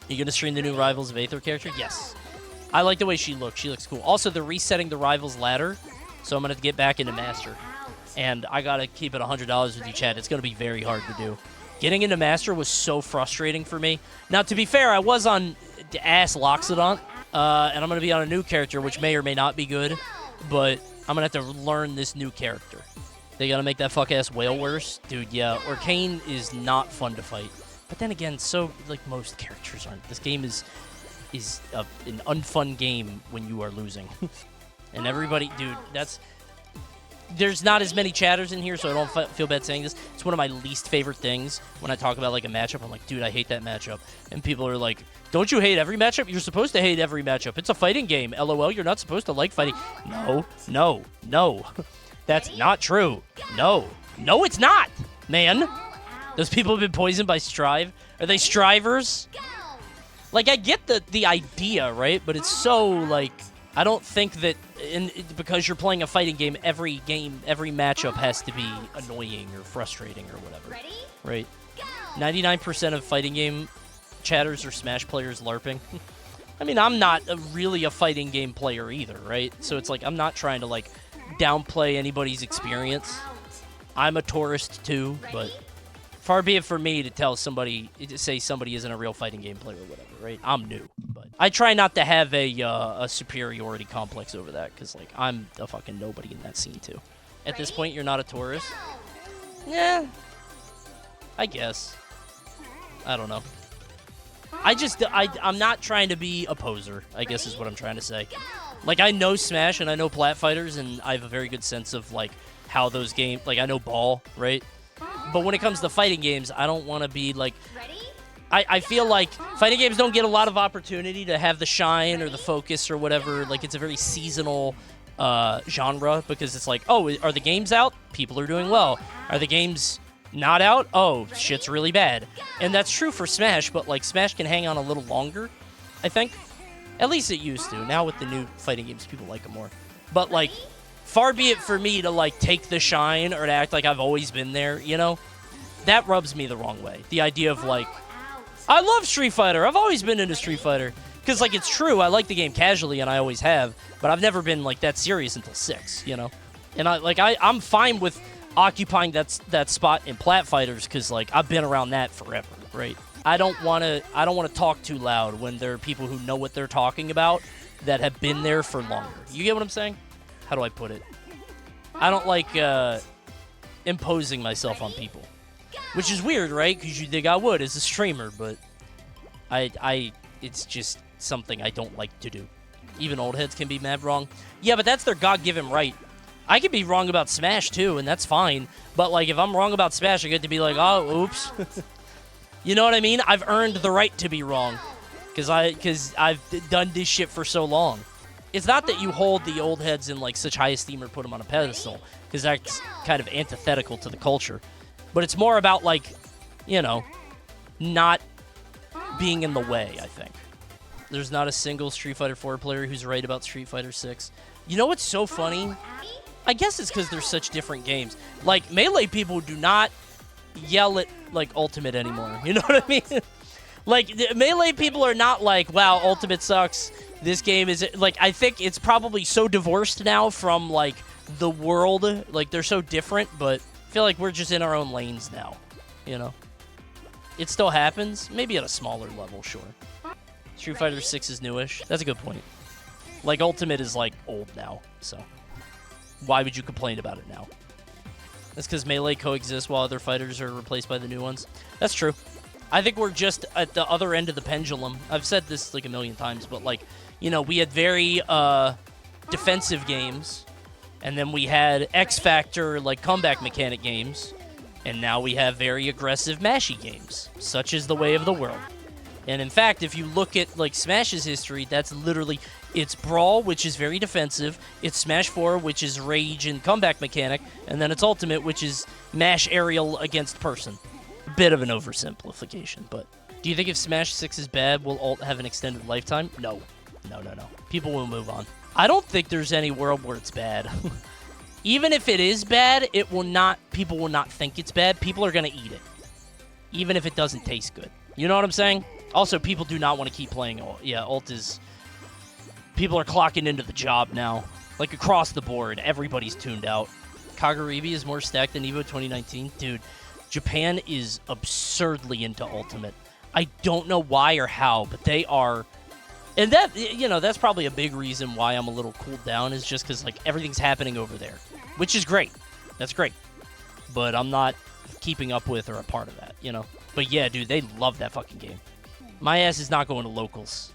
You gonna stream the new Rivals of Aether character? Yes. I like the way she looks. She looks cool. Also, they're resetting the Rivals ladder, so I'm gonna get back into Master. And I gotta keep it $100 with you, Chad. It's gonna be very hard to do. Getting into Master was so frustrating for me. Now, to be fair, I was on ass Loxodont, and I'm gonna be on a new character, which may or may not be good, but I'm gonna have to learn this new character. They gotta make that fuck-ass whale worse. Dude, yeah, Arcane is not fun to fight. But then again, so, like, most characters aren't. This game is an unfun game when you are losing. And everybody, dude, there's not as many chatters in here, so I don't feel bad saying this. It's one of my least favorite things when I talk about, like, a matchup. I'm like, dude, I hate that matchup. And people are like, don't you hate every matchup? You're supposed to hate every matchup. It's a fighting game. LOL, you're not supposed to like fighting. No. That's not true. No, it's not, man. Those people have been poisoned by Strive. Are they Strivers? Like, I get the idea, right? But it's so, like, I don't think that because you're playing a fighting game, every matchup has to be annoying or frustrating or whatever. Right? 99% of fighting game chatters are Smash players LARPing. I mean, I'm not really a fighting game player either, right? So it's like, I'm not trying to, like, downplay anybody's experience. I'm a tourist too, but far be it for me to say somebody isn't a real fighting game player or whatever, right? I'm new, but I try not to have a superiority complex over that, because, like, I'm a fucking nobody in that scene too. At this point, you're not a tourist? Yeah, I guess. I don't know. I'm not trying to be a poser, I guess is what I'm trying to say. Like, I know Smash and I know Plat Fighters, and I have a very good sense of, like, how those games... Like, I know Ball, right? But when it comes to fighting games, I don't want to be, like... I feel like fighting games don't get a lot of opportunity to have the shine or the focus or whatever. Like, it's a very seasonal genre, because it's like, oh, are the games out? People are doing well. Are the games not out? Oh, shit's really bad. And that's true for Smash, but, like, Smash can hang on a little longer, I think. At least it used to. Now with the new fighting games, people like them more. But, like, far be it for me to, like, take the shine or to act like I've always been there, you know? That rubs me the wrong way. The idea of, like, I love Street Fighter. I've always been into Street Fighter. Because, like, it's true. I like the game casually, and I always have. But I've never been, like, that serious until 6, you know? And, I'm fine with occupying that spot in Plat Fighters because, like, I've been around that forever, right? I don't want to talk too loud when there are people who know what they're talking about that have been there for longer. You get what I'm saying? How do I put it? I don't like imposing myself on people, which is weird, right? Because you think I would as a streamer, but it's just something I don't like to do. Even old heads can be mad wrong. Yeah, but that's their God-given right. I could be wrong about Smash too, and that's fine. But, like, if I'm wrong about Smash, I get to be like, oh, oops. You know what I mean? I've earned the right to be wrong because I've done this shit for so long. It's not that you hold the old heads in, like, such high esteem or put them on a pedestal, because that's kind of antithetical to the culture. But it's more about, like, you know, not being in the way, I think. There's not a single Street Fighter 4 player who's right about Street Fighter 6. You know what's so funny? I guess it's because they're such different games. Like, Melee people do not yell at, like, Ultimate anymore. You know what I mean? Like, the Melee people are not like, wow, Ultimate sucks. This game is... Like, I think it's probably so divorced now from, like, the world. Like, they're so different, but I feel like we're just in our own lanes now. You know? It still happens. Maybe at a smaller level, sure. Street Fighter 6 is newish. That's a good point. Like, Ultimate is, like, old now, so... Why would you complain about it now? That's because Melee coexists while other fighters are replaced by the new ones. That's true. I think we're just at the other end of the pendulum. I've said this like a million times, but, like, you know, we had very defensive games, and then we had X Factor, like, comeback mechanic games, and now we have very aggressive mashy games. Such is the way of the world. And in fact, if you look at, like, Smash's history, that's literally... It's Brawl, which is very defensive. It's Smash 4, which is Rage and comeback mechanic. And then it's Ultimate, which is mash aerial against person. A bit of an oversimplification, but... Do you think if Smash 6 is bad, will Ult have an extended lifetime? No. No. People will move on. I don't think there's any world where it's bad. Even if it is bad, it will not... People will not think it's bad. People are going to eat it. Even if it doesn't taste good. You know what I'm saying? Also, people do not want to keep playing ult. Yeah, ult is... People are clocking into the job now. Like, across the board, everybody's tuned out. Kagaribi is more stacked than EVO 2019. Dude, Japan is absurdly into Ultimate. I don't know why or how, but they are... And that, you know, that's probably a big reason why I'm a little cooled down, is just because, like, everything's happening over there. Which is great. That's great. But I'm not keeping up with or a part of that, you know? But yeah, dude, they love that fucking game. My ass is not going to locals.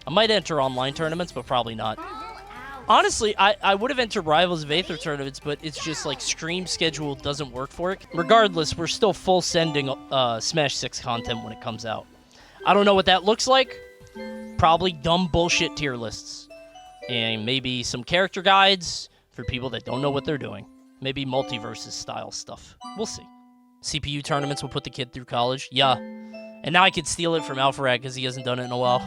I might enter online tournaments, but probably not. Honestly, I would have entered Rivals of Aether tournaments, but it's just like stream schedule doesn't work for it. Regardless, we're still full sending Smash 6 content when it comes out. I don't know what that looks like. Probably dumb bullshit tier lists. And maybe some character guides for people that don't know what they're doing. Maybe multiverses style stuff. We'll see. CPU tournaments will put the kid through college. Yeah. And now I could steal it from Alpharad because he hasn't done it in a while.